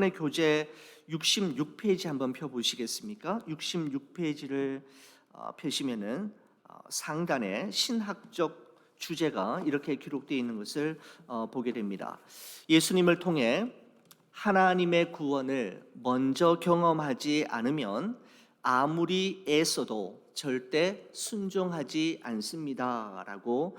오늘 교재 66페이지 한번 펴보시겠습니까? 66페이지를 펴시면은 상단에 신학적 주제가 이렇게 기록되어 있는 것을 보게 됩니다. 예수님을 통해 하나님의 구원을 먼저 경험하지 않으면 아무리 애써도 절대 순종하지 않습니다라고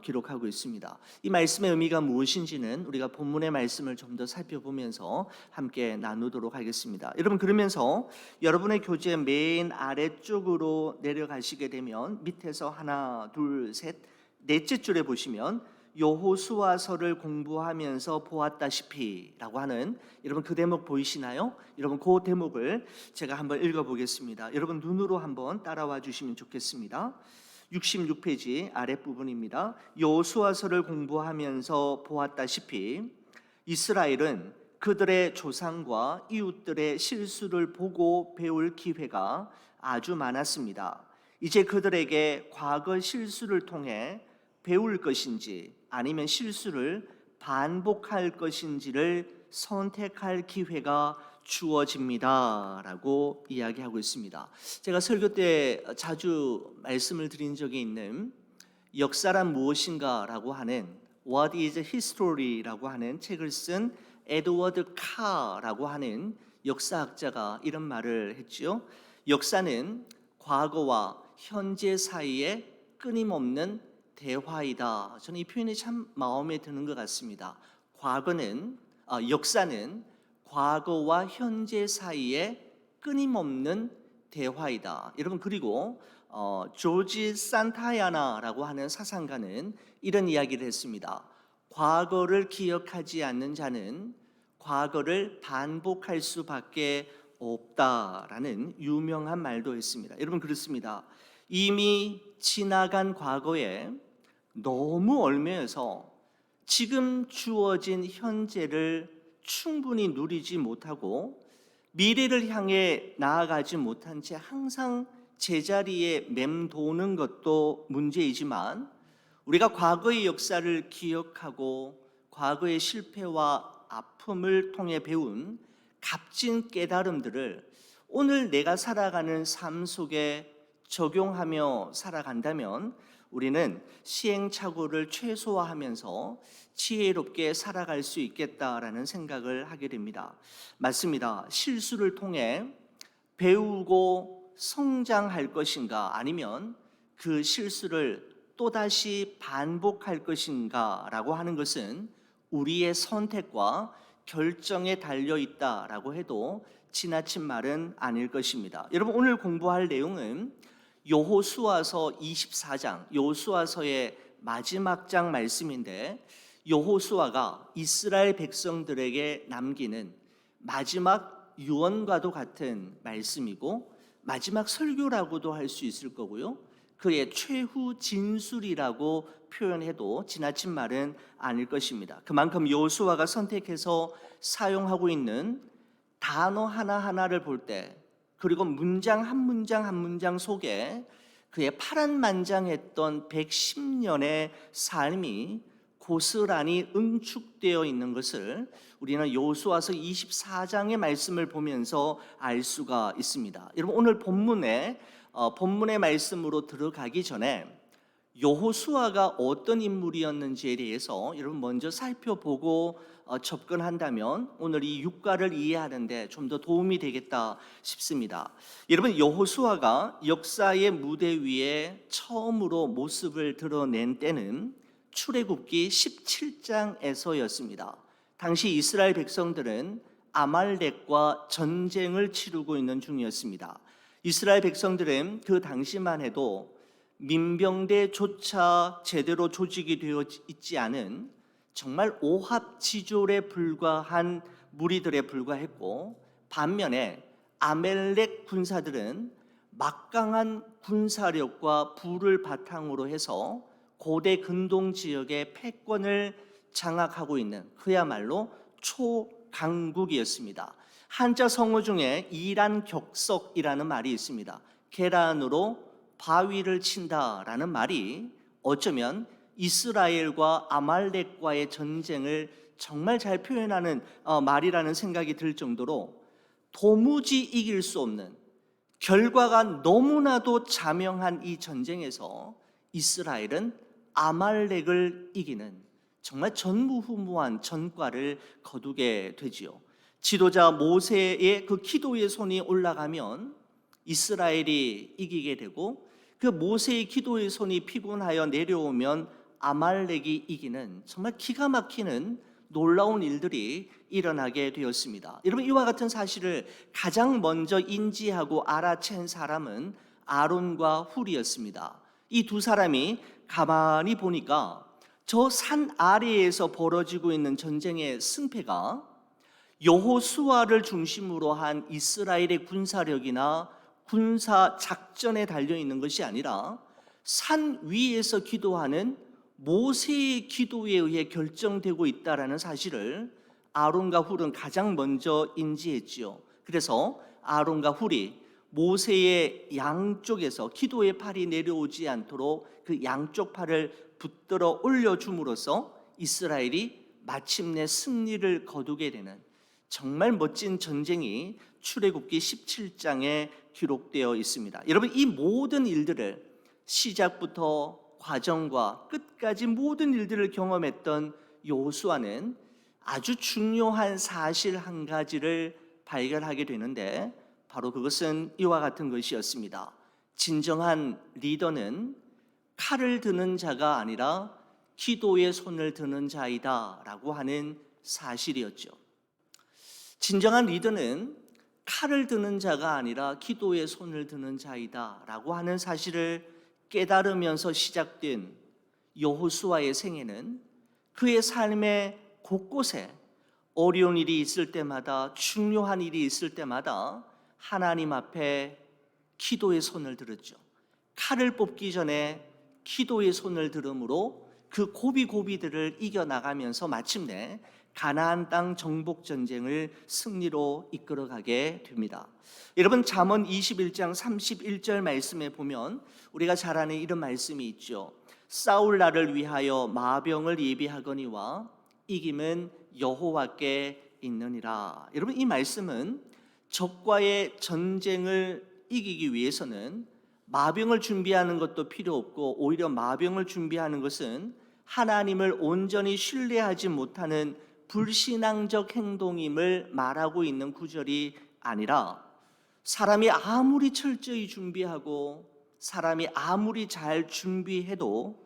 기록하고 있습니다. 이 말씀의 의미가 무엇인지는 우리가 본문의 말씀을 좀 더 살펴보면서 함께 나누도록 하겠습니다. 여러분, 그러면서 여러분의 교재 맨 아래쪽으로 내려가시게 되면 밑에서 하나, 둘, 셋, 넷째 줄에 보시면 여호수아서를 공부하면서 보았다시피 라고 하는, 여러분 그 대목 보이시나요? 여러분 그 대목을 제가 한번 읽어보겠습니다. 여러분 눈으로 한번 따라와 주시면 좋겠습니다. 66페이지 아랫부분입니다. 여호수아서를 공부하면서 보았다시피 이스라엘은 그들의 조상과 이웃들의 실수를 보고 배울 기회가 아주 많았습니다. 이제 그들에게 과거 실수를 통해 배울 것인지 아니면 실수를 반복할 것인지를 선택할 기회가 주어집니다 라고 이야기하고 있습니다. 제가 설교 때 자주 말씀을 드린 적이 있는 역사란 무엇인가 라고 하는 What is History 라고 하는 책을 쓴 에드워드 카라고 하는 역사학자가 이런 말을 했죠. 역사는 과거와 현재 사이에 끊임없는 대화이다. 저는 이 표현이 참 마음에 드는 것 같습니다. 역사는 과거와 현재 사이에 끊임없는 대화이다. 여러분, 그리고 조지 산타야나라고 하는 사상가는 이런 이야기를 했습니다. 과거를 기억하지 않는 자는 과거를 반복할 수밖에 없다라는 유명한 말도 했습니다. 여러분, 그렇습니다. 이미 지나간 과거에 너무 얽매여서 지금 주어진 현재를 충분히 누리지 못하고 미래를 향해 나아가지 못한 채 항상 제자리에 맴도는 것도 문제이지만, 우리가 과거의 역사를 기억하고 과거의 실패와 아픔을 통해 배운 값진 깨달음들을 오늘 내가 살아가는 삶 속에 적용하며 살아간다면 우리는 시행착오를 최소화하면서 지혜롭게 살아갈 수 있겠다라는 생각을 하게 됩니다. 맞습니다. 실수를 통해 배우고 성장할 것인가, 아니면 그 실수를 또다시 반복할 것인가 라고 하는 것은 우리의 선택과 결정에 달려 있다라고 해도 지나친 말은 아닐 것입니다. 여러분, 오늘 공부할 내용은 여호수아서 24장, 여호수아서의 마지막 장 말씀인데, 여호수아가 이스라엘 백성들에게 남기는 마지막 유언과도 같은 말씀이고 마지막 설교라고도 할 수 있을 거고요, 그의 최후 진술이라고 표현해도 지나친 말은 아닐 것입니다. 그만큼 여호수아가 선택해서 사용하고 있는 단어 하나하나를 볼 때, 그리고 문장 한 문장 한 문장 속에 그의 파란만장했던 110년의 삶이 고스란히 응축되어 있는 것을 우리는 여호수아서 24장의 말씀을 보면서 알 수가 있습니다. 여러분, 오늘 본문의 말씀으로 들어가기 전에 여호수아가 어떤 인물이었는지에 대해서 여러분 먼저 살펴보고 접근한다면 오늘 이 육가를 이해하는데 좀 더 도움이 되겠다 싶습니다. 여러분, 여호수아가 역사의 무대 위에 처음으로 모습을 드러낸 때는 출애굽기 17장에서였습니다. 당시 이스라엘 백성들은 아말렉과 전쟁을 치르고 있는 중이었습니다. 이스라엘 백성들은 그 당시만 해도 민병대조차 제대로 조직이 되어 있지 않은 정말 오합지졸에 불과한 무리들에 불과했고, 반면에 아말렉 군사들은 막강한 군사력과 부를 바탕으로 해서 고대 근동 지역의 패권을 장악하고 있는 그야말로 초강국이었습니다. 한자 성어 중에 이란격석이라는 말이 있습니다. 계란으로 바위를 친다라는 말이 어쩌면 이스라엘과 아말렉과의 전쟁을 정말 잘 표현하는 말이라는 생각이 들 정도로 도무지 이길 수 없는 결과가 너무나도 자명한 이 전쟁에서 이스라엘은 아말렉을 이기는 정말 전무후무한 전과를 거두게 되지요. 지도자 모세의 그 기도의 손이 올라가면 이스라엘이 이기게 되고, 그 모세의 기도의 손이 피곤하여 내려오면 아말렉이 이기는 정말 기가 막히는 놀라운 일들이 일어나게 되었습니다. 여러분, 이와 같은 사실을 가장 먼저 인지하고 알아챈 사람은 아론과 훌이었습니다. 이 두 사람이 가만히 보니까 저 산 아래에서 벌어지고 있는 전쟁의 승패가 여호수아를 중심으로 한 이스라엘의 군사력이나 군사 작전에 달려 있는 것이 아니라 산 위에서 기도하는 모세의 기도에 의해 결정되고 있다라는 사실을 아론과 훌은 가장 먼저 인지했지요. 그래서 아론과 훌이 모세의 양쪽에서 기도의 팔이 내려오지 않도록 그 양쪽 팔을 붙들어 올려줌으로써 이스라엘이 마침내 승리를 거두게 되는 정말 멋진 전쟁이 출애굽기 17장에 기록되어 있습니다. 여러분, 이 모든 일들을 시작부터 과정과 끝까지 모든 일들을 경험했던 여호수아는 아주 중요한 사실 한 가지를 발견하게 되는데, 바로 그것은 이와 같은 것이었습니다. 진정한 리더는 칼을 드는 자가 아니라 기도의 손을 드는 자이다 라고 하는 사실이었죠. 진정한 리더는 칼을 드는 자가 아니라 기도의 손을 드는 자이다 라고 하는 사실을 깨달으면서 시작된 여호수아의 생애는 그의 삶의 곳곳에 어려운 일이 있을 때마다, 중요한 일이 있을 때마다 하나님 앞에 기도의 손을 들었죠. 칼을 뽑기 전에 기도의 손을 들음으로 그 고비고비들을 이겨나가면서 마침내 가나안 땅 정복 전쟁을 승리로 이끌어가게 됩니다. 여러분, 잠언 21장 31절 말씀에 보면 우리가 잘 아는 이런 말씀이 있죠. 싸울 날을 위하여 마병을 예비하거니와 이김은 여호와께 있느니라. 여러분, 이 말씀은 적과의 전쟁을 이기기 위해서는 마병을 준비하는 것도 필요 없고, 오히려 마병을 준비하는 것은 하나님을 온전히 신뢰하지 못하는 불신앙적 행동임을 말하고 있는 구절이 아니라, 사람이 아무리 철저히 준비하고 사람이 아무리 잘 준비해도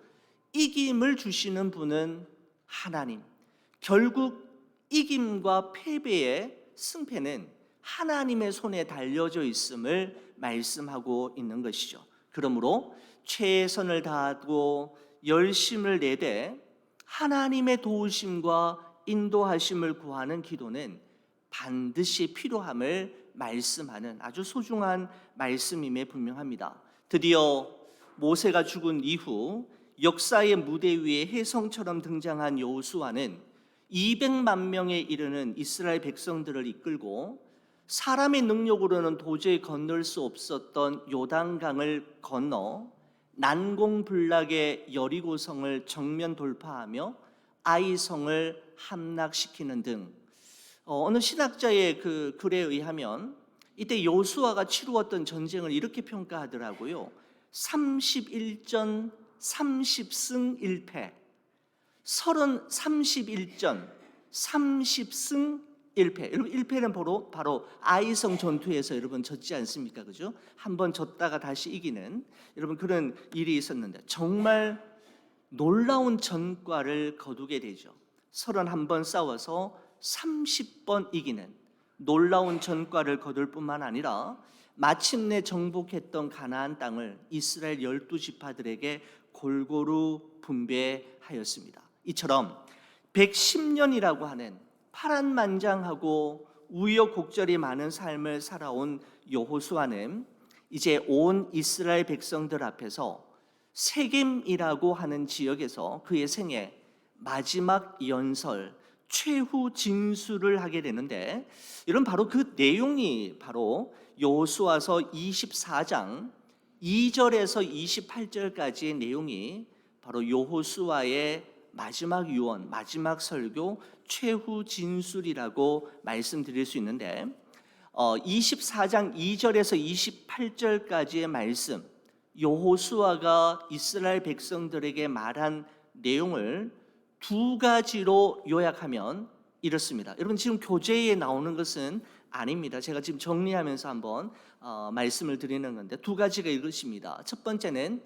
이김을 주시는 분은 하나님, 결국 이김과 패배의 승패는 하나님의 손에 달려져 있음을 말씀하고 있는 것이죠. 그러므로 최선을 다하고 열심을 내되 하나님의 도우심과 인도하심을 구하는 기도는 반드시 필요함을 말씀하는 아주 소중한 말씀임에 분명합니다. 드디어 모세가 죽은 이후 역사의 무대 위에 혜성처럼 등장한 여호수아는 200만 명에 이르는 이스라엘 백성들을 이끌고 사람의 능력으로는 도저히 건널 수 없었던 요단강을 건너 난공불락의 여리고성을 정면 돌파하며 아이성을 함락시키는 등 어느 신학자의 그 글에 의하면 이때 여호수아가 치루었던 전쟁을 이렇게 평가하더라고요. 31전 30승 1패, 31전 30승 1패. 여러분, 1패는 바로 아이성 전투에서 여러분 졌지 않습니까? 그죠? 한번 졌다가 다시 이기는 여러분 그런 일이 있었는데 정말 놀라운 전과를 거두게 되죠. 31번 싸워서 30번 이기는 놀라운 전과를 거둘 뿐만 아니라 마침내 정복했던 가나안 땅을 이스라엘 12지파들에게 골고루 분배하였습니다. 이처럼 110년이라고 하는 파란만장하고 우여곡절이 많은 삶을 살아온 여호수아는 이제 온 이스라엘 백성들 앞에서 세겜이라고 하는 지역에서 그의 생애 마지막 연설, 최후 진술을 하게 되는데, 이런 바로 그 내용이 바로 여호수아서 24장 2절에서 28절까지의 내용이 바로 여호수아의 마지막 유언, 마지막 설교, 최후 진술이라고 말씀드릴 수 있는데 24장 2절에서 28절까지의 말씀, 여호수아가 이스라엘 백성들에게 말한 내용을 두 가지로 요약하면 이렇습니다. 여러분, 지금 교재에 나오는 것은 아닙니다. 제가 지금 정리하면서 한번 말씀을 드리는 건데 두 가지가 이것입니다. 첫 번째는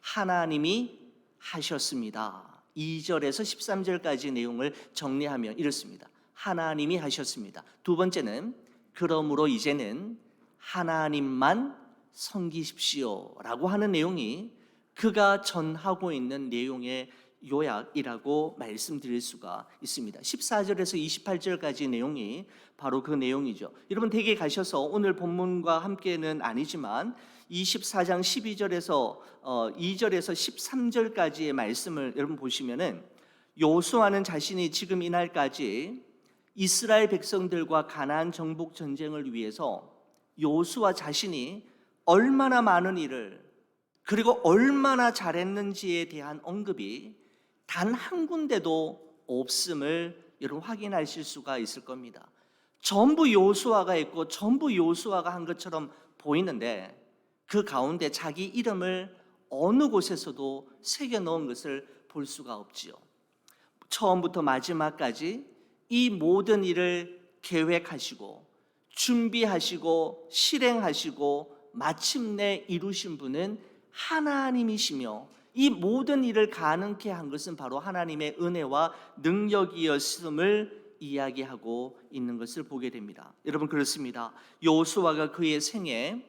하나님이 하셨습니다. 2절에서 13절까지 내용을 정리하면 이렇습니다. 하나님이 하셨습니다. 두 번째는 그러므로 이제는 하나님만 섬기십시오 라고 하는 내용이 그가 전하고 있는 내용의 요약이라고 말씀드릴 수가 있습니다. 14절에서 28절까지 내용이 바로 그 내용이죠. 여러분, 댁에 가셔서 오늘 본문과 함께는 아니지만 24장 12절에서 2절에서 13절까지의 말씀을 여러분 보시면은 여호수아는 자신이 지금 이날까지 이스라엘 백성들과 가나안 정복 전쟁을 위해서 여호수아 자신이 얼마나 많은 일을 그리고 얼마나 잘했는지에 대한 언급이 단 한 군데도 없음을 여러분 확인하실 수가 있을 겁니다. 전부 여호수아가 했고 전부 여호수아가 한 것처럼 보이는데 그 가운데 자기 이름을 어느 곳에서도 새겨 넣은 것을 볼 수가 없지요. 처음부터 마지막까지 이 모든 일을 계획하시고 준비하시고 실행하시고 마침내 이루신 분은 하나님이시며 이 모든 일을 가능케 한 것은 바로 하나님의 은혜와 능력이었음을 이야기하고 있는 것을 보게 됩니다. 여러분, 그렇습니다. 여호수아가 그의 생애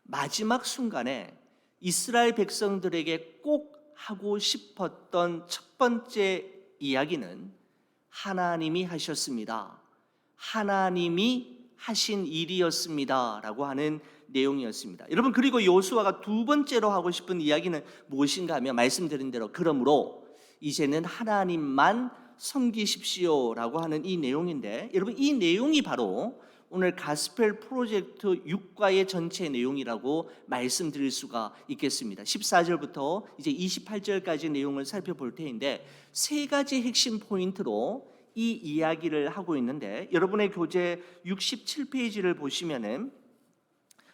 마지막 순간에 이스라엘 백성들에게 꼭 하고 싶었던 첫 번째 이야기는 하나님이 하셨습니다. 하나님이 하신 일이었습니다 라고 하는 내용이었습니다. 여러분, 그리고 여호수아가 두 번째로 하고 싶은 이야기는 무엇인가 하면 말씀드린 대로 그러므로 이제는 하나님만 섬기십시오 라고 하는 이 내용인데, 여러분, 이 내용이 바로 오늘 가스펠 프로젝트 6과의 전체 내용이라고 말씀드릴 수가 있겠습니다. 14절부터 이제 28절까지 내용을 살펴볼 텐데 세 가지 핵심 포인트로 이 이야기를 하고 있는데, 여러분의 교재 67페이지를 보시면은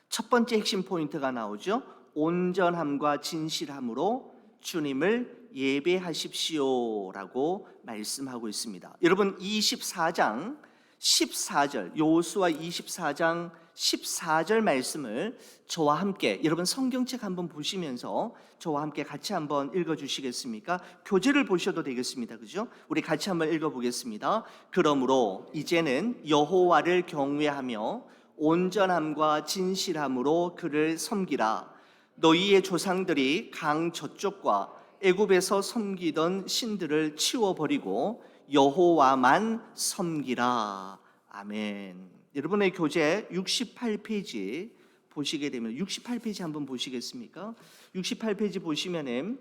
첫 번째 핵심 포인트가 나오죠. 온전함과 진실함으로 주님을 예배하십시오라고 말씀하고 있습니다. 여러분, 24장 14절, 여호수아 24장 14절 말씀을 저와 함께, 여러분 성경책 한번 보시면서 저와 함께 같이 한번 읽어주시겠습니까? 교재를 보셔도 되겠습니다. 그죠? 우리 같이 한번 읽어보겠습니다. 그러므로 이제는 여호와를 경외하며 온전함과 진실함으로 그를 섬기라. 너희의 조상들이 강 저쪽과 애굽에서 섬기던 신들을 치워버리고 여호와만 섬기라. 아멘. 여러분의 교재 68페이지 보시게 되면 68페이지 한번 보시겠습니까? 68페이지 보시면은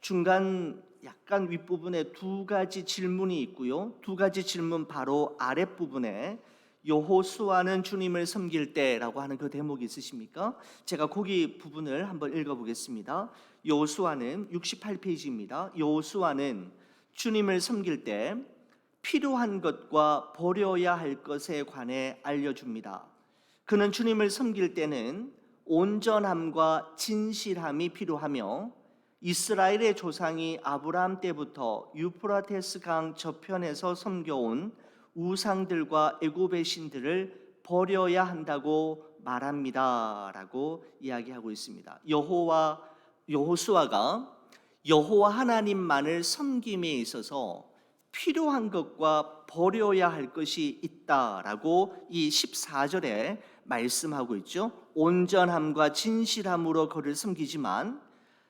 중간 약간 윗부분에 두 가지 질문이 있고요. 두 가지 질문 바로 아랫부분에 여호수아는 주님을 섬길 때라고 하는 그 대목이 있으십니까? 제가 거기 부분을 한번 읽어보겠습니다. 여호수아는 68페이지입니다. 여호수아는 주님을 섬길 때 필요한 것과 버려야 할 것에 관해 알려줍니다. 그는 주님을 섬길 때는 온전함과 진실함이 필요하며 이스라엘의 조상이 아브라함 때부터 유프라테스 강 저편에서 섬겨온 우상들과 애굽의 신들을 버려야 한다고 말합니다 라고 이야기하고 있습니다. 여호수아가 여호와 하나님만을 섬김에 있어서 필요한 것과 버려야 할 것이 있다라고 이 14절에 말씀하고 있죠. 온전함과 진실함으로 그를 섬기지만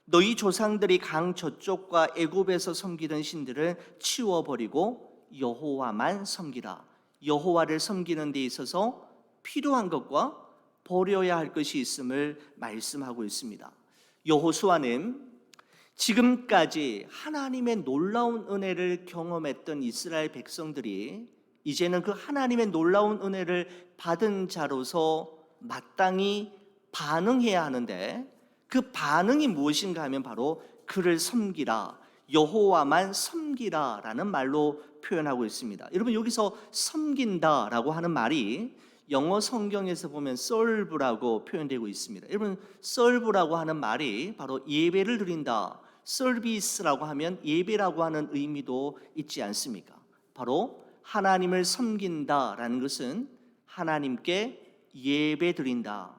너희 조상들이 강 저쪽과 애굽에서 섬기던 신들을 치워버리고 여호와만 섬기라. 여호와를 섬기는 데 있어서 필요한 것과 버려야 할 것이 있음을 말씀하고 있습니다. 여호수아는 지금까지 하나님의 놀라운 은혜를 경험했던 이스라엘 백성들이 이제는 그 하나님의 놀라운 은혜를 받은 자로서 마땅히 반응해야 하는데 그 반응이 무엇인가 하면 바로 그를 섬기라, 여호와만 섬기라라는 말로 표현하고 있습니다. 여러분 여기서 섬긴다라고 하는 말이 영어 성경에서 보면 serve라고 표현되고 있습니다. 여러분 serve라고 하는 말이 바로 예배를 드린다, service라고 하면 예배라고 하는 의미도 있지 않습니까? 바로 하나님을 섬긴다라는 것은 하나님께 예배 드린다,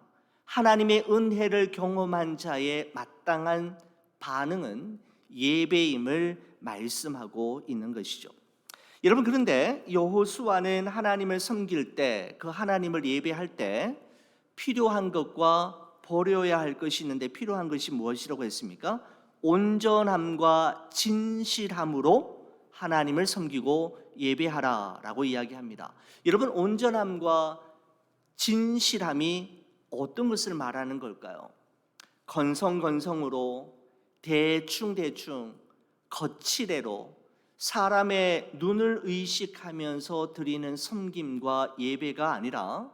하나님의 은혜를 경험한 자의 마땅한 반응은 예배임을 말씀하고 있는 것이죠. 여러분 그런데 여호수아는 하나님을 섬길 때, 그 하나님을 예배할 때 필요한 것과 버려야 할 것이 있는데 필요한 것이 무엇이라고 했습니까? 온전함과 진실함으로 하나님을 섬기고 예배하라라고 이야기합니다. 여러분 온전함과 진실함이 어떤 것을 말하는 걸까요? 건성건성으로, 대충대충, 거칠애로 사람의 눈을 의식하면서 드리는 섬김과 예배가 아니라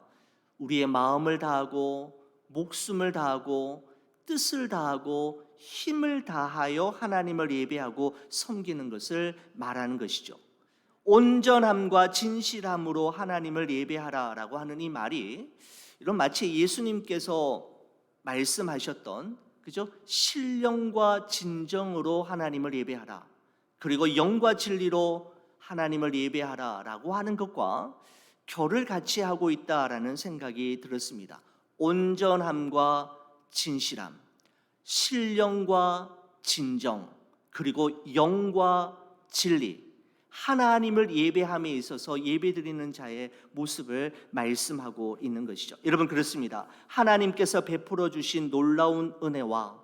우리의 마음을 다하고 목숨을 다하고 뜻을 다하고 힘을 다하여 하나님을 예배하고 섬기는 것을 말하는 것이죠. 온전함과 진실함으로 하나님을 예배하라라고 하는 이 말이 이런 마치 예수님께서 말씀하셨던 그죠? 신령과 진정으로 하나님을 예배하라, 그리고 영과 진리로 하나님을 예배하라라고 하는 것과 결을 같이 하고 있다라는 생각이 들었습니다. 온전함과 진실함, 신령과 진정, 그리고 영과 진리, 하나님을 예배함에 있어서 예배드리는 자의 모습을 말씀하고 있는 것이죠. 여러분 그렇습니다. 하나님께서 베풀어 주신 놀라운 은혜와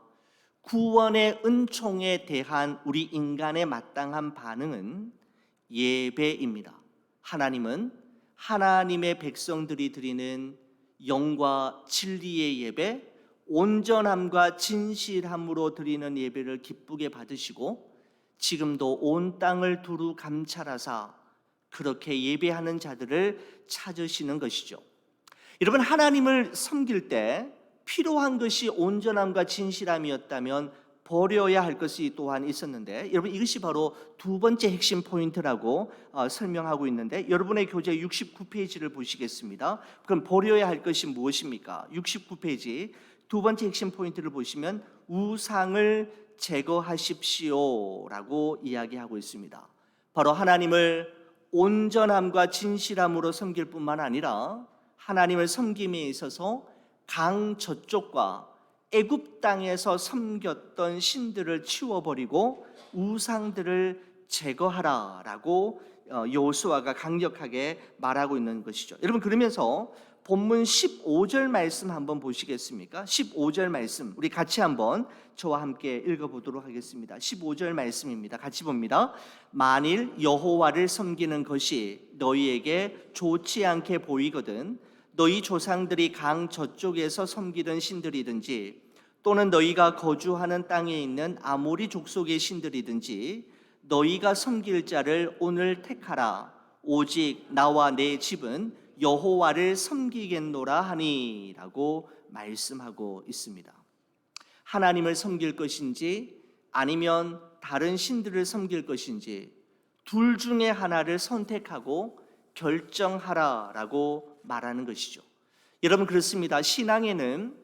구원의 은총에 대한 우리 인간의 마땅한 반응은 예배입니다. 하나님은 하나님의 백성들이 드리는 영과 진리의 예배, 온전함과 진실함으로 드리는 예배를 기쁘게 받으시고 지금도 온 땅을 두루 감찰하사 그렇게 예배하는 자들을 찾으시는 것이죠. 여러분 하나님을 섬길 때 필요한 것이 온전함과 진실함이었다면 버려야 할 것이 또한 있었는데, 여러분 이것이 바로 두 번째 핵심 포인트라고 설명하고 있는데, 여러분의 교재 69페이지를 보시겠습니다. 그럼 버려야 할 것이 무엇입니까? 69페이지 두 번째 핵심 포인트를 보시면 우상을 제거하십시오라고 이야기하고 있습니다. 바로 하나님을 온전함과 진실함으로 섬길 뿐만 아니라 하나님을 섬김에 있어서 강 저쪽과 애굽 땅에서 섬겼던 신들을 치워버리고 우상들을 제거하라라고 여호수아가 강력하게 말하고 있는 것이죠. 여러분 그러면서 본문 15절 말씀 한번 보시겠습니까? 15절 말씀 우리 같이 한번 저와 함께 읽어보도록 하겠습니다. 15절 말씀입니다. 같이 봅니다. 만일 여호와를 섬기는 것이 너희에게 좋지 않게 보이거든 너희 조상들이 강 저쪽에서 섬기던 신들이든지 또는 너희가 거주하는 땅에 있는 아모리 족속의 신들이든지 너희가 섬길 자를 오늘 택하라. 오직 나와 내 집은 여호와를 섬기겠노라 하니라고 말씀하고 있습니다. 하나님을 섬길 것인지 아니면 다른 신들을 섬길 것인지 둘 중에 하나를 선택하고 결정하라라고 말하는 것이죠. 여러분 그렇습니다. 신앙에는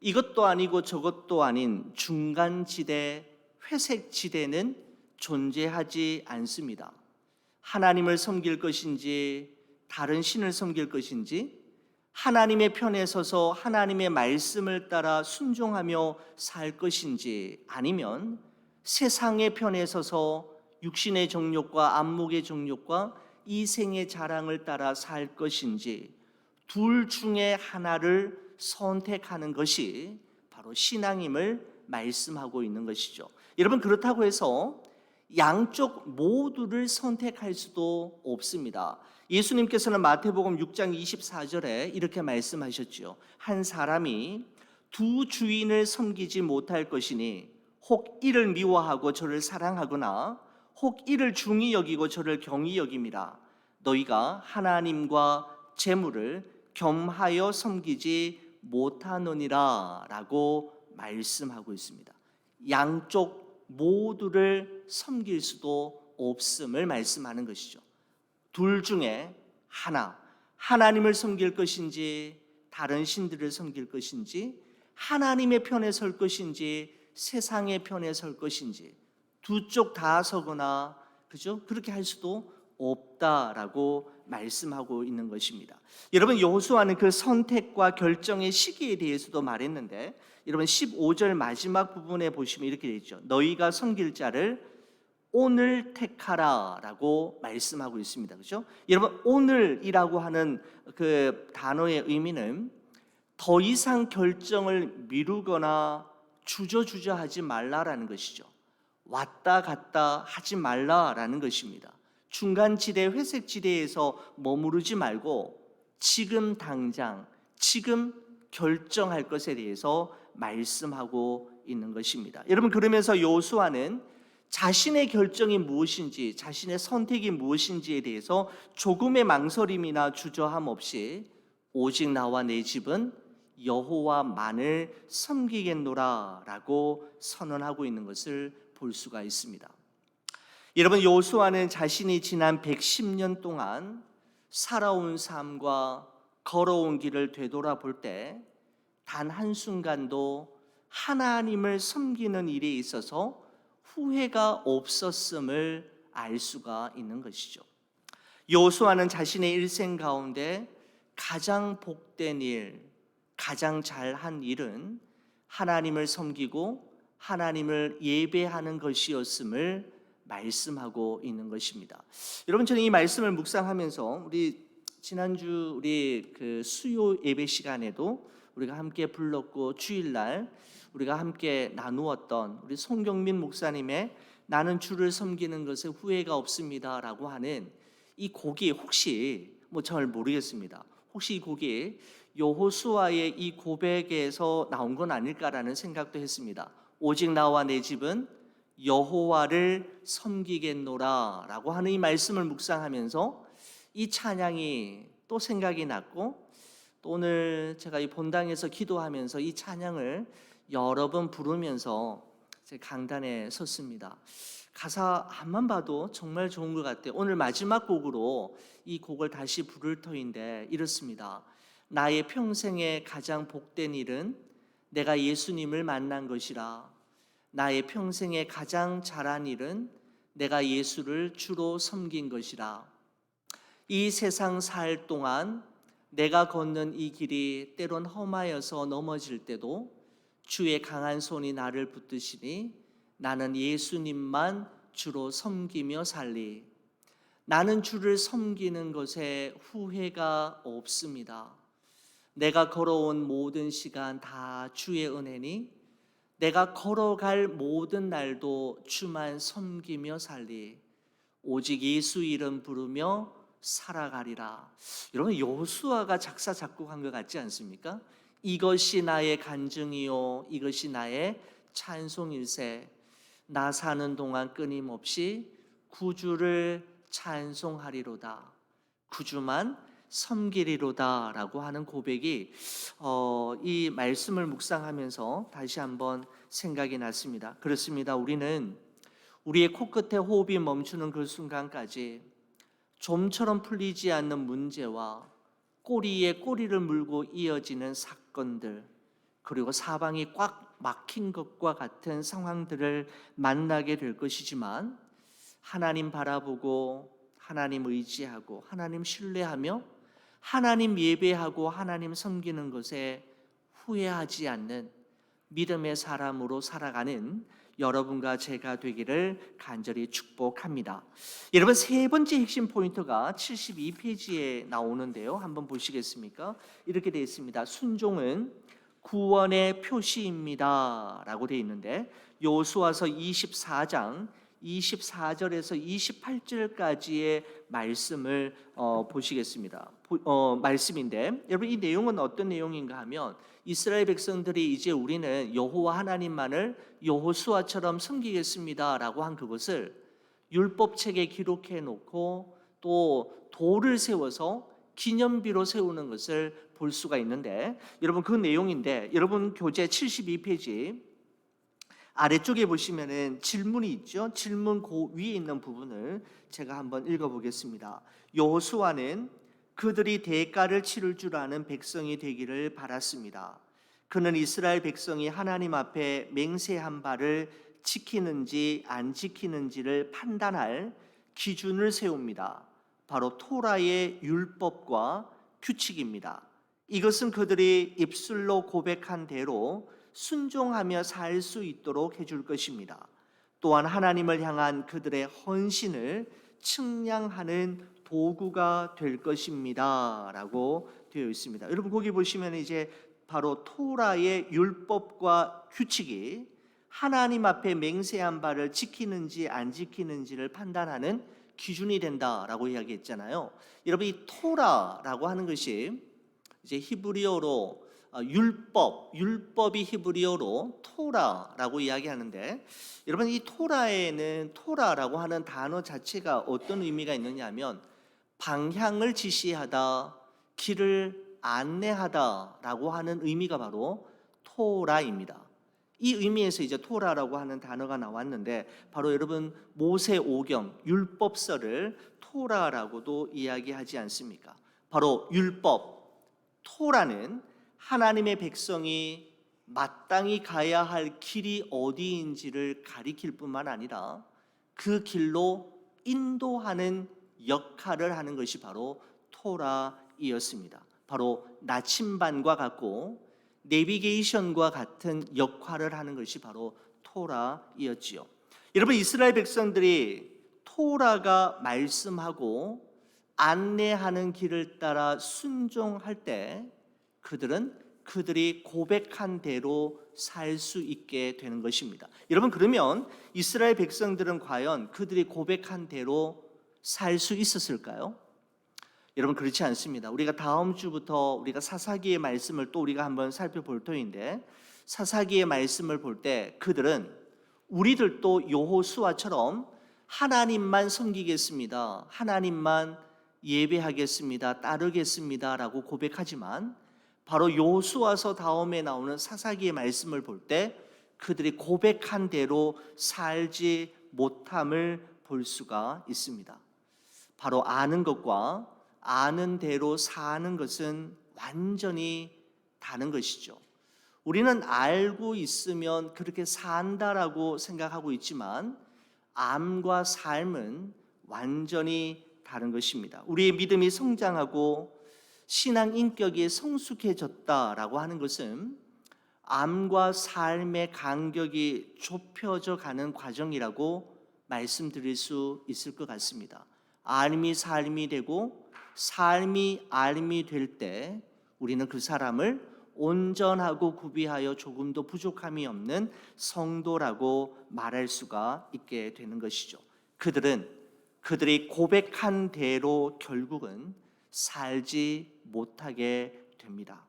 이것도 아니고 저것도 아닌 중간지대, 회색지대는 존재하지 않습니다. 하나님을 섬길 것인지 다른 신을 섬길 것인지, 하나님의 편에 서서 하나님의 말씀을 따라 순종하며 살 것인지, 아니면 세상의 편에 서서 육신의 정욕과 안목의 정욕과 이생의 자랑을 따라 살 것인지 둘 중에 하나를 선택하는 것이 바로 신앙임을 말씀하고 있는 것이죠. 여러분 그렇다고 해서 양쪽 모두를 선택할 수도 없습니다. 예수님께서는 마태복음 6장 24절에 이렇게 말씀하셨죠. 한 사람이 두 주인을 섬기지 못할 것이니 혹 이를 미워하고 저를 사랑하거나 혹 이를 중히 여기고 저를 경히 여김이라. 너희가 하나님과 재물을 겸하여 섬기지 못하느니라 라고 말씀하고 있습니다. 양쪽 모두를 섬길 수도 없음을 말씀하는 것이죠. 둘 중에 하나님을 섬길 것인지 다른 신들을 섬길 것인지, 하나님의 편에 설 것인지 세상의 편에 설 것인지, 두 쪽 다 서거나, 그죠? 그렇게 할 수도 없다라고 말씀하고 있는 것입니다. 여러분, 여호수아는 그 선택과 결정의 시기에 대해서도 말했는데, 여러분 15절 마지막 부분에 보시면 이렇게 되어 있죠. 너희가 섬길 자를 오늘 택하라라고 말씀하고 있습니다. 그렇죠? 여러분, 오늘이라고 하는 그 단어의 의미는 더 이상 결정을 미루거나 주저하지 말라라는 것이죠. 왔다 갔다 하지 말라라는 것입니다. 중간지대, 회색지대에서 머무르지 말고 지금 당장, 지금 결정할 것에 대해서 말씀하고 있는 것입니다. 여러분, 그러면서 여호수아는 자신의 결정이 무엇인지, 자신의 선택이 무엇인지에 대해서 조금의 망설임이나 주저함 없이 오직 나와 내 집은 여호와만을 섬기겠노라라고 선언하고 있는 것을 볼 수가 있습니다. 여러분, 여호수아는 자신이 지난 110년 동안 살아온 삶과 걸어온 길을 되돌아볼 때 단 한순간도 하나님을 섬기는 일에 있어서 후회가 없었음을 알 수가 있는 것이죠. 여호수아는 자신의 일생 가운데 가장 복된 일, 가장 잘한 일은 하나님을 섬기고 하나님을 예배하는 것이었음을 말씀하고 있는 것입니다. 여러분, 저는 이 말씀을 묵상하면서 우리 지난주 우리 그 수요 예배 시간에도 우리가 함께 불렀고 주일날 우리가 함께 나누었던 우리 송경민 목사님의 나는 주를 섬기는 것에 후회가 없습니다라고 하는 이 곡이 혹시 잘 모르겠습니다. 혹시 이 곡이 여호수아의 이 고백에서 나온 건 아닐까라는 생각도 했습니다. 오직 나와 내 집은 여호와를 섬기겠노라라고 하는 이 말씀을 묵상하면서 이 찬양이 또 생각이 났고, 또 오늘 제가 이 본당에서 기도하면서 이 찬양을 여러 번 부르면서 제 강단에 섰습니다. 가사 한만 봐도 정말 좋은 것 같아요. 오늘 마지막 곡으로 이 곡을 다시 부를 터인데 이렇습니다. 나의 평생에 가장 복된 일은 내가 예수님을 만난 것이라. 나의 평생에 가장 잘한 일은 내가 예수를 주로 섬긴 것이라. 이 세상 살 동안 내가 걷는 이 길이 때론 험하여서 넘어질 때도 주의 강한 손이 나를 붙드시니 나는 예수님만 주로 섬기며 살리. 나는 주를 섬기는 것에 후회가 없습니다. 내가 걸어온 모든 시간 다 주의 은혜니 내가 걸어갈 모든 날도 주만 섬기며 살리. 오직 예수 이름 부르며 살아가리라. 여러분, 여호수아가 작사 작곡한 것 같지 않습니까? 이것이 나의 간증이요 이것이 나의 찬송일세. 나 사는 동안 끊임없이 구주를 찬송하리로다. 구주만 섬기리로다 라고 하는 고백이 이 말씀을 묵상하면서 다시 한번 생각이 났습니다. 그렇습니다. 우리는 우리의 코끝에 호흡이 멈추는 그 순간까지 좀처럼 풀리지 않는 문제와 꼬리에 꼬리를 물고 이어지는 사건들, 그리고 사방이 꽉 막힌 것과 같은 상황들을 만나게 될 것이지만, 하나님 바라보고 하나님 의지하고 하나님 신뢰하며 하나님 예배하고 하나님 섬기는 것에 후회하지 않는 믿음의 사람으로 살아가는 여러분과 제가 되기를 간절히 축복합니다. 여러분, 세 번째 핵심 포인트가 72페이지에 나오는데요. 한번 보시겠습니까? 이렇게 되어 있습니다. 순종은 구원의 표시입니다 라고 되어 있는데, 여호수아서 24장 24절에서 28절까지의 말씀을 보시겠습니다. 말씀인데, 여러분, 이 내용은 어떤 내용인가 하면 이스라엘 백성들이 이제 우리는 여호와 하나님만을 여호수아처럼 섬기겠습니다라고 한 그것을 율법책에 기록해 놓고 또 돌을 세워서 기념비로 세우는 것을 볼 수가 있는데, 여러분 그 내용인데, 여러분 교재 72페이지 아래쪽에 보시면은 질문이 있죠. 질문 그 위에 있는 부분을 제가 한번 읽어보겠습니다. 여호수아는 그들이 대가를 치를 줄 아는 백성이 되기를 바랐습니다. 그는 이스라엘 백성이 하나님 앞에 맹세한 바를 지키는지 안 지키는지를 판단할 기준을 세웁니다. 바로 토라의 율법과 규칙입니다. 이것은 그들이 입술로 고백한 대로 순종하며 살 수 있도록 해줄 것입니다. 또한 하나님을 향한 그들의 헌신을 측량하는 도구가 될 것입니다. 라고 되어 있습니다. 여러분 거기 보시면 이제 바로 토라의 율법과 규칙이 하나님 앞에 맹세한 바를 지키는지 안 지키는지를 판단하는 기준이 된다라고 이야기했잖아요. 여러분 이 토라라고 하는 것이 이제 히브리어로 율법이 히브리어로 토라라고 이야기하는데, 여러분 이 토라에는 토라라고 하는 단어 자체가 어떤 의미가 있느냐면 방향을 지시하다, 길을 안내하다라고 하는 의미가 바로 토라입니다. 이 의미에서 이제 토라라고 하는 단어가 나왔는데, 바로 여러분 모세오경 율법서를 토라라고도 이야기하지 않습니까? 바로 율법 토라는 하나님의 백성이 마땅히 가야 할 길이 어디인지를 가리킬 뿐만 아니라 그 길로 인도하는 역할을 하는 것이 바로 토라이었습니다. 바로 나침반과 같고 내비게이션과 같은 역할을 하는 것이 바로 토라이었지요. 여러분 이스라엘 백성들이 토라가 말씀하고 안내하는 길을 따라 순종할 때 그들은 그들이 고백한 대로 살 수 있게 되는 것입니다. 여러분 그러면 이스라엘 백성들은 과연 그들이 고백한 대로 살 수 있었을까요? 여러분 그렇지 않습니다. 우리가 다음 주부터 우리가 사사기의 말씀을 또 우리가 한번 살펴볼 터인데, 사사기의 말씀을 볼 때 그들은 우리들도 여호수아처럼 하나님만 섬기겠습니다, 하나님만 예배하겠습니다, 따르겠습니다 라고 고백하지만, 바로 여호수아서 다음에 나오는 사사기의 말씀을 볼 때 그들이 고백한 대로 살지 못함을 볼 수가 있습니다. 바로 아는 것과 아는 대로 사는 것은 완전히 다른 것이죠. 우리는 알고 있으면 그렇게 산다라고 생각하고 있지만 암과 삶은 완전히 다른 것입니다. 우리의 믿음이 성장하고 신앙 인격이 성숙해졌다라고 하는 것은 암과 삶의 간격이 좁혀져 가는 과정이라고 말씀드릴 수 있을 것 같습니다. 암이 삶이 되고 삶이 암이 될 때 우리는 그 사람을 온전하고 구비하여 조금도 부족함이 없는 성도라고 말할 수가 있게 되는 것이죠. 그들이 고백한 대로 결국은 살지 못하게 됩니다.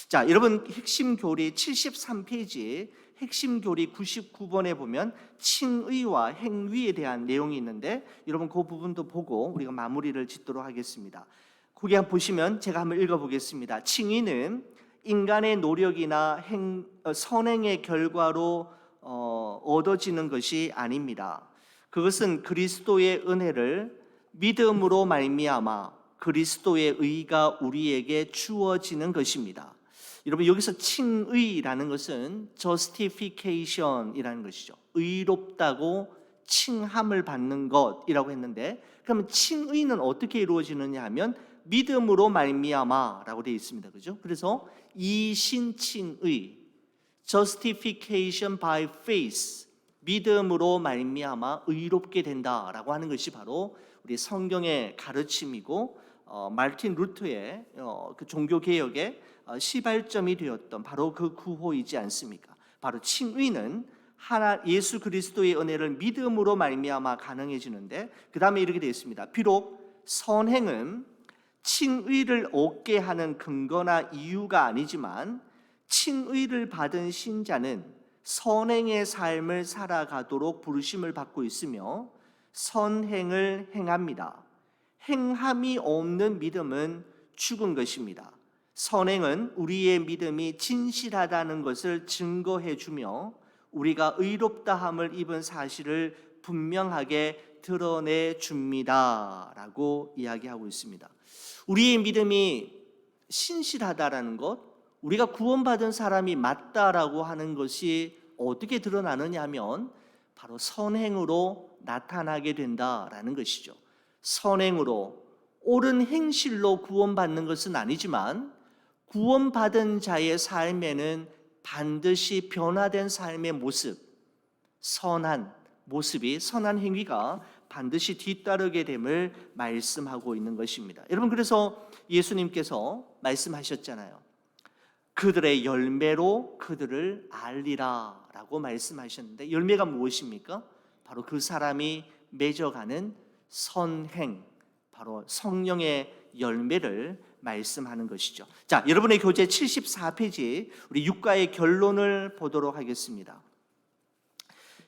자, 여러분 핵심 교리 73페이지 핵심 교리 99번에 보면 칭의와 행위에 대한 내용이 있는데, 여러분 그 부분도 보고 우리가 마무리를 짓도록 하겠습니다. 거기 한번 보시면 제가 한번 읽어보겠습니다. 칭의는 인간의 노력이나 선행의 결과로 얻어지는 것이 아닙니다. 그것은 그리스도의 은혜를 믿음으로 말미암아 그리스도의 의가 우리에게 주어지는 것입니다. 여러분 여기서 칭의라는 것은 justification이라는 것이죠. 의롭다고 칭함을 받는 것이라고 했는데, 그러면 칭의는 어떻게 이루어지느냐 하면 믿음으로 말미암아라고 되어 있습니다. 그죠? 그래서 이신칭의, justification by faith, 믿음으로 말미암아 의롭게 된다라고 하는 것이 바로 우리 성경의 가르침이고, 마르틴 루터의 그 종교 개혁의 시발점이 되었던 바로 그 구호이지 않습니까? 바로 칭의는 예수 그리스도의 은혜를 믿음으로 말미암아 가능해지는데, 그 다음에 이렇게 되어 있습니다. 비록 선행은 칭의를 얻게 하는 근거나 이유가 아니지만 칭의를 받은 신자는 선행의 삶을 살아가도록 부르심을 받고 있으며 선행을 행합니다. 행함이 없는 믿음은 죽은 것입니다. 선행은 우리의 믿음이 진실하다는 것을 증거해 주며 우리가 의롭다함을 입은 사실을 분명하게 드러내 줍니다라고 이야기하고 있습니다. 우리의 믿음이 신실하다라는 것, 우리가 구원받은 사람이 맞다라고 하는 것이 어떻게 드러나느냐 하면 바로 선행으로 나타나게 된다라는 것이죠. 선행으로, 옳은 행실로 구원받는 것은 아니지만 구원받은 자의 삶에는 반드시 변화된 삶의 모습, 선한 모습이, 선한 행위가 반드시 뒤따르게 됨을 말씀하고 있는 것입니다. 여러분, 그래서 예수님께서 말씀하셨잖아요. 그들의 열매로 그들을 알리라 라고 말씀하셨는데, 열매가 무엇입니까? 바로 그 사람이 맺어가는 선행, 바로 성령의 열매를 말씀하는 것이죠. 자, 여러분의 교재 74페이지 우리 육가의 결론을 보도록 하겠습니다.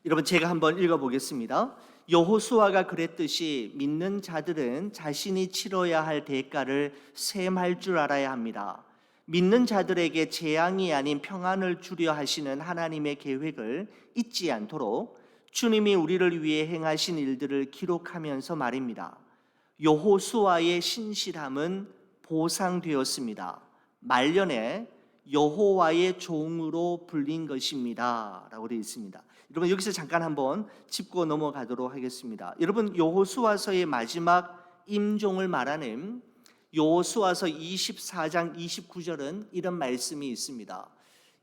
여러분, 제가 한번 읽어보겠습니다. 여호수아가 그랬듯이 믿는 자들은 자신이 치러야 할 대가를 셈할 줄 알아야 합니다. 믿는 자들에게 재앙이 아닌 평안을 주려 하시는 하나님의 계획을 잊지 않도록 주님이 우리를 위해 행하신 일들을 기록하면서 말입니다. 여호수아의 신실함은 보상되었습니다. 말년에 여호와의 종으로 불린 것입니다 라고 되어 있습니다. 여러분, 여기서 잠깐 한번 짚고 넘어가도록 하겠습니다. 여러분, 여호수아서의 마지막 임종을 말하는 여호수아서 24장 29절은 이런 말씀이 있습니다.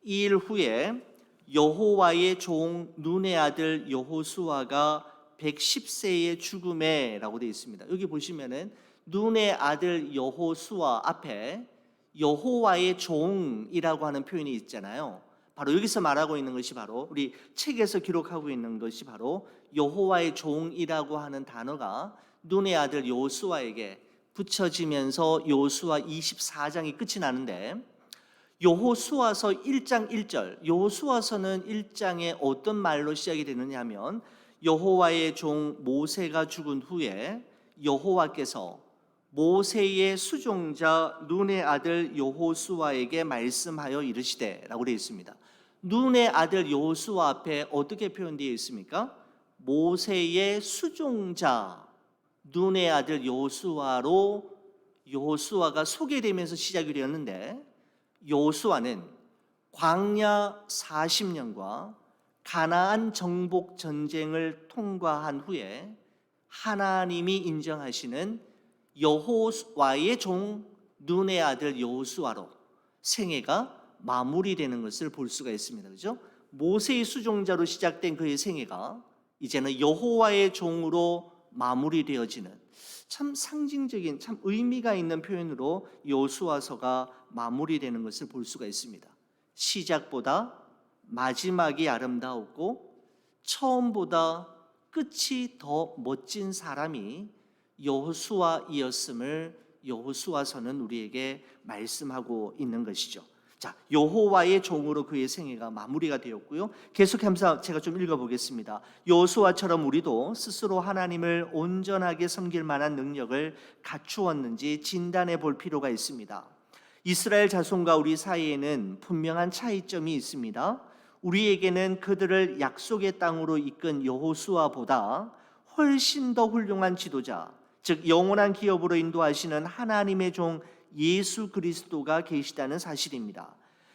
이 일 후에 여호와의 종 눈의 아들 여호수아가 110세의 죽음에 라고 되어 있습니다. 여기 보시면은 눈의 아들 여호수아 앞에 여호와의 종이라고 하는 표현이 있잖아요. 바로 여기서 말하고 있는 것이 바로, 우리 책에서 기록하고 있는 것이 바로 여호와의 종이라고 하는 단어가 눈의 아들 여호수아에게 붙여지면서 여호수아 24장이 끝이 나는데, 여호수아서 1장 1절, 여호수아서는 1장에 어떤 말로 시작이 되느냐 하면, 여호와의 종 모세가 죽은 후에 여호와께서 모세의 수종자 눈의 아들 여호수아에게 말씀하여 이르시되 라고 되어 있습니다. 눈의 아들 여호수아 앞에 어떻게 표현되어 있습니까? 모세의 수종자 눈의 아들 여호수아로 여호수아가 소개되면서 시작이 되었는데, 여호수아는 광야 40년과 가나안 정복 전쟁을 통과한 후에 하나님이 인정하시는 여호와의 종 눈의 아들 여호수아로 생애가 마무리되는 것을 볼 수가 있습니다. 그렇죠? 모세의 수종자로 시작된 그의 생애가 이제는 여호와의 종으로 마무리되어지는, 참 상징적인, 참 의미가 있는 표현으로 여호수아서가 마무리되는 것을 볼 수가 있습니다. 시작보다 마지막이 아름다웠고 처음보다 끝이 더 멋진 사람이 여호수아이었음을 여호수아서는 우리에게 말씀하고 있는 것이죠. 자, 여호와의 종으로 그의 생애가 마무리가 되었고요. 계속해서 제가 좀 읽어보겠습니다. 여호수아처럼 우리도 스스로 하나님을 온전하게 섬길 만한 능력을 갖추었는지 진단해 볼 필요가 있습니다. 이스라엘 자손과 우리 사이에는 분명한 차이점이 있습니다. 우리에게는 그들을 약속의 땅으로 이끈 여호수아보다 훨씬 더 훌륭한 지도자, 즉 영원한 기업으로 인도하시는 하나님의 종 예수 그리스도가 계시다는 사실입니다.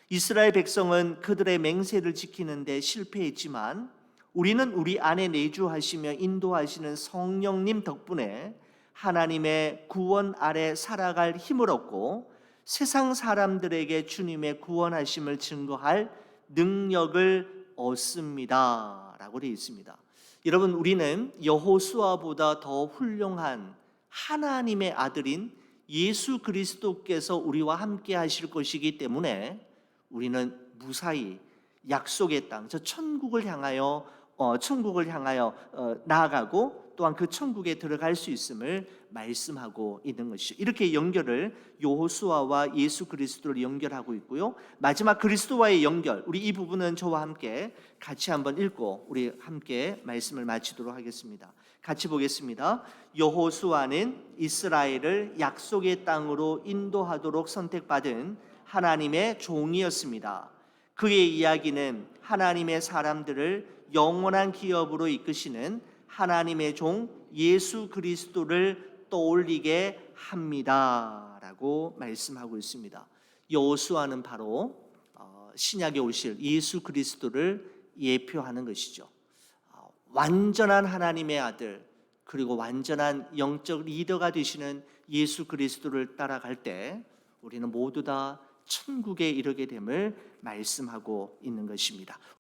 이스라엘 백성은 그들의 맹세를 지키는 데 실패했지만 우리는 우리 안에 내주하시며 인도하시는 성령님 덕분에 하나님의 구원 아래 살아갈 힘을 얻고 세상 사람들에게 주님의 구원하심을 증거할 능력을 얻습니다 라고 되어 있습니다. 여러분, 우리는 여호수아보다 더 훌륭한 하나님의 아들인 예수 그리스도께서 우리와 함께 하실 것이기 때문에 우리는 무사히 약속의 땅, 저 천국을 향하여 나아가고 또한 그 천국에 들어갈 수 있음을 말씀하고 있는 것이죠. 이렇게 연결을 여호수아와 예수 그리스도를 연결하고 있고요. 마지막 그리스도와의 연결, 우리 이 부분은 저와 함께 같이 한번 읽고 우리 함께 말씀을 마치도록 하겠습니다. 같이 보겠습니다. 여호수아는 이스라엘을 약속의 땅으로 인도하도록 선택받은 하나님의 종이었습니다. 그의 이야기는 하나님의 사람들을 영원한 기업으로 이끄시는 하나님의 종 예수 그리스도를 떠올리게 합니다라고 말씀하고 있습니다. 여호수아는 바로 신약에 오실 예수 그리스도를 예표하는 것이죠. 완전한 하나님의 아들, 그리고 완전한 영적 리더가 되시는 예수 그리스도를 따라갈 때 우리는 모두 다 천국에 이르게 됨을 말씀하고 있는 것입니다.